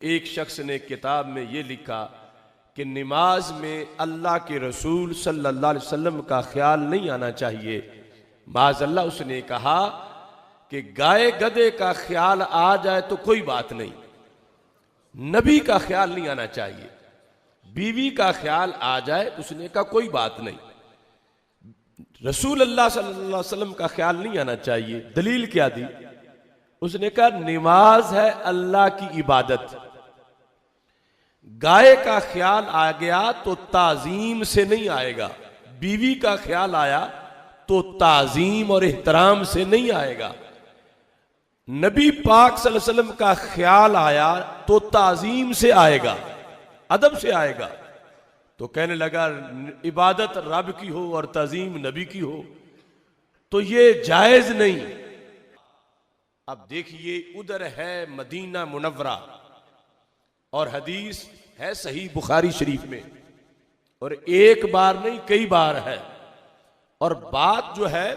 एक शख्स ने किताब में ये लिखा कि नमाज में अल्लाह के रसूल सल्लल्लाहु अलैहि वसल्लम का ख्याल नहीं आना चाहिए। माज़अल्लाह उसने कहा कि गाय गधे का ख्याल आ जाए तो कोई बात नहीं, नबी का ख्याल नहीं आना चाहिए। बीवी का ख्याल आ जाए उसने कहा कोई बात नहीं, रसूल अल्लाह सल्लल्लाहु अलैहि वसल्लम का ख्याल नहीं आना चाहिए। दलील क्या दी? उसने कहा नमाज है अल्लाह की इबादत, गाय का ख्याल आ गया तो ताजीम से नहीं आएगा, बीवी का ख्याल आया तो ताजीम और एहतराम से नहीं आएगा। नबी पाक सल्लल्लाहु अलैहि वसल्लम का ख्याल आया तो ताजीम से आएगा, अदब से आएगा। तो कहने लगा इबादत रब की हो और ताजीम नबी की हो तो ये जायज नहीं। अब देखिए उधर है मदीना मुनव्वरा और हदीस है सही बुखारी शरीफ में, और एक बार नहीं कई बार है। और बात जो है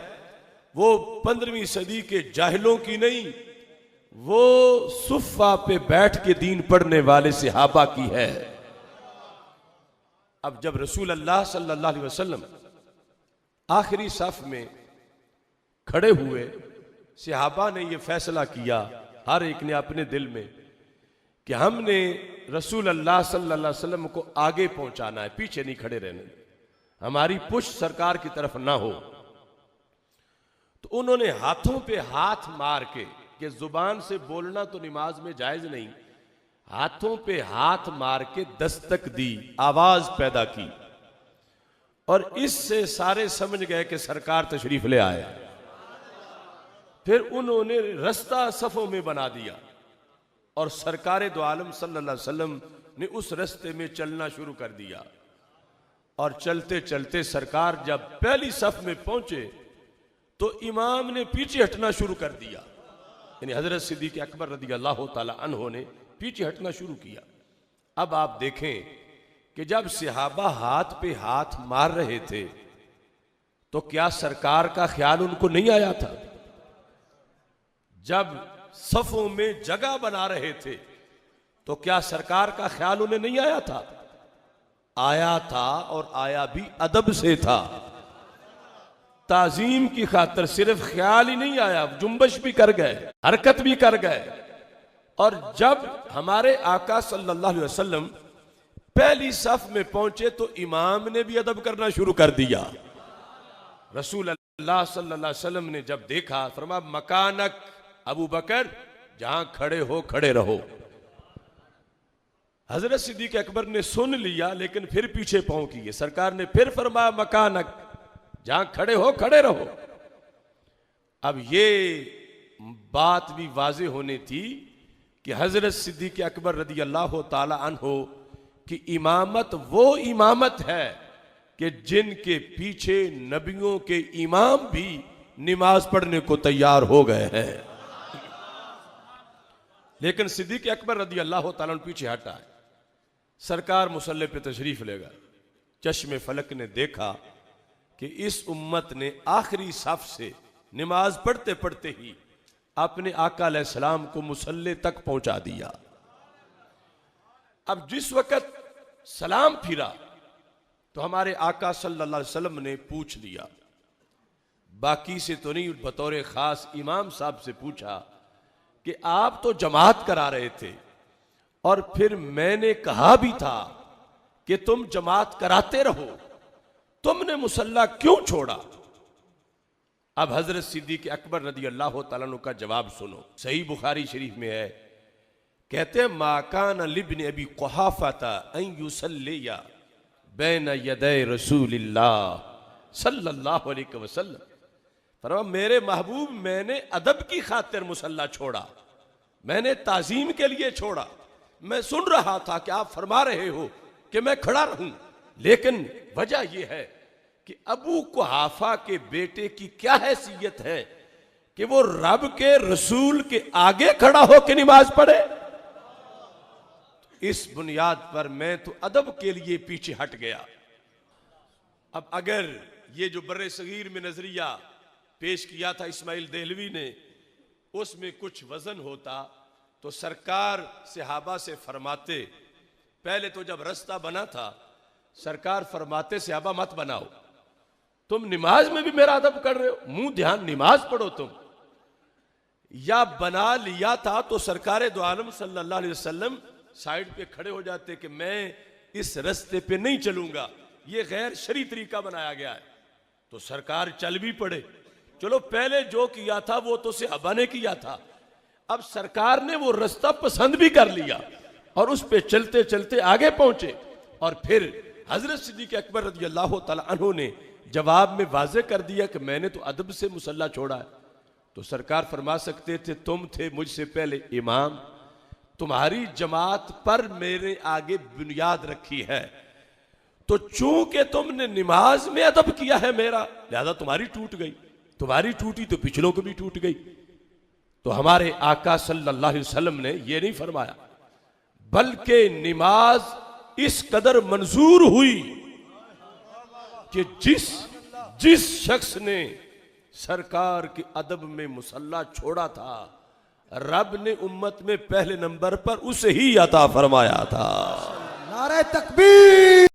वो 15वीं सदी के जाहिलों की नहीं, वो सुफ़ा पे बैठ के दीन पढ़ने वाले सहाबा की है। अब जब रसूल अल्लाह सल्लल्लाहु अलैहि वसल्लम आखिरी सफ में खड़े हुए, सहाबा ने यह फैसला किया हर एक ने अपने दिल में कि हमने रसूल अल्लाह सल्लल्लाहु अलैहि वसल्लम को आगे पहुंचाना है, पीछे नहीं खड़े रहने, हमारी पुश सरकार की तरफ ना हो। तो उन्होंने हाथों पे हाथ मार के, कि जुबान से बोलना तो नमाज में जायज नहीं, हाथों पे हाथ मार के दस्तक दी, आवाज पैदा की, और इससे सारे समझ गए कि सरकार तशरीफ ले आए। फिर उन्होंने रास्ता सफों में बना दिया और सरकार दो आलम सल्लल्लाहु अलैहि वसल्लम ने उस रास्ते में चलना शुरू कर दिया। और चलते चलते सरकार जब पहली सफ में पहुंचे तो इमाम ने पीछे हटना शुरू कर दिया, यानी हजरत सिद्दीक़ अकबर रज़ी अल्लाह ताला अन्हो ने पीछे हटना शुरू किया। अब आप देखें कि जब सहाबा हाथ पे हाथ मार रहे थे तो क्या सरकार का ख्याल उनको नहीं आया था? जब सफों में जगह बना रहे थे तो क्या सरकार का ख्याल उन्हें नहीं आया था? आया था, और आया भी अदब से था, ताजीम की खातिर। सिर्फ ख्याल ही नहीं आया, जुम्बश भी कर गए, हरकत भी कर गए। और जब हमारे आका सल्लल्लाहु अलैहि वसल्लम पहली सफ में पहुंचे तो इमाम ने भी अदब करना शुरू कर दिया। रसूल अल्लाह सल्लल्लाहु अलैहि वसल्लम ने जब देखा, फरमाया मकानक अबू बकर, जहां खड़े हो खड़े रहो। हजरत सिद्दीक़ अकबर ने सुन लिया लेकिन फिर पीछे पांव किए। सरकार ने फिर फरमाया मकानक, जहां खड़े हो खड़े रहो। अब ये बात भी वाज़ेह होनी थी कि हजरत सिद्दीक़ अकबर रज़ी अल्लाह ताला अन्हो की इमामत वो इमामत है कि जिनके पीछे नबियों के इमाम भी नमाज पढ़ने को तैयार हो गए हैं। लेकिन सिद्दीक़ अकबर रज़ी अल्लाह ताला पीछे हटा है। सरकार मुसल्ले पे तशरीफ लेगा। चश्मे फलक ने देखा कि इस उम्मत ने आखिरी सफ से नमाज पढ़ते पढ़ते ही अपने आका अलैहिस्सलाम को मुसल्ले तक पहुंचा दिया। अब जिस वक्त सलाम फिरा तो हमारे आका सल्लल्लाहु अलैहि वसल्लम ने पूछ लिया, बाकी से तो नहीं, बतौर खास इमाम साहब से पूछा कि आप तो जमात करा रहे थे और फिर मैंने कहा भी था कि तुम जमात कराते रहो, तुमने मुसल्ला क्यों छोड़ा? अब हजरत सिद्दीक़ अकबर रज़ी अल्लाह तआला अन्हु का जवाब सुनो, सही बुखारी शरीफ में है। कहते हैं मा कान लिब्न अबी कुहाफता अन युसल्लिया बैन यदै रसूलिल्लाह सल्लल्लाहु अलैहि वसल्लम। फरमाया मेरे महबूब, मैंने अदब की खातिर मुसल्ला छोड़ा, मैंने ताजीम के लिए छोड़ा। मैं सुन रहा था कि आप फरमा रहे हो कि मैं खड़ा रहूं, लेकिन वजह यह है कि अबू कुहाफा के बेटे की क्या हैसियत है कि वो रब के रसूल के आगे खड़ा होकर नमाज पढ़े। इस बुनियाद पर मैं तो अदब के लिए पीछे हट गया। अब अगर ये जो बर्रे सगीर में नजरिया पेश किया था इस्माइल देहलवी ने, उसमें कुछ वजन होता तो सरकार सहाबा से फरमाते, पहले तो जब रास्ता बना था सरकार फरमाते सहाबा मत बनाओ, तुम नमाज में भी मेरा अदब कर रहे हो, मुंह ध्यान नमाज पढ़ो तुम। या बना लिया था तो सरकार दो आलम सल्लल्लाहु अलैहि वसल्लम साइड पे खड़े हो जाते कि मैं इस रास्ते पे नहीं चलूंगा, ये गैर शरी तरीका बनाया गया है। तो सरकार चल भी पड़े। चलो पहले जो किया था वो तो सहाबा ने किया था, अब सरकार ने वो रास्ता पसंद भी कर लिया और उस पे चलते चलते आगे पहुंचे। और फिर हजरत सिद्दीक अकबर रज़ी अल्लाह तआला अन्हु ने जवाब में वाज़े कर दिया कि मैंने तो अदब से मुसल्ला छोड़ा है। तो सरकार फरमा सकते थे तुम थे मुझसे पहले इमाम, तुम्हारी जमात पर मेरे आगे बुनियाद रखी है, तो चूंकि तुमने नमाज में अदब किया है मेरा, लिहाजा तुम्हारी टूट गई, तुम्हारी टूटी तो पिछलों को भी टूट गई। तो हमारे आका सल्लल्लाहु अलैहि वसल्लम ने यह नहीं फरमाया, बल्कि नमाज इस कदर मंजूर हुई कि जिस शख्स ने सरकार के अदब में मुसल्ला छोड़ा था, रब ने उम्मत में पहले नंबर पर उसे ही अता फरमाया था। नारे तकबीर।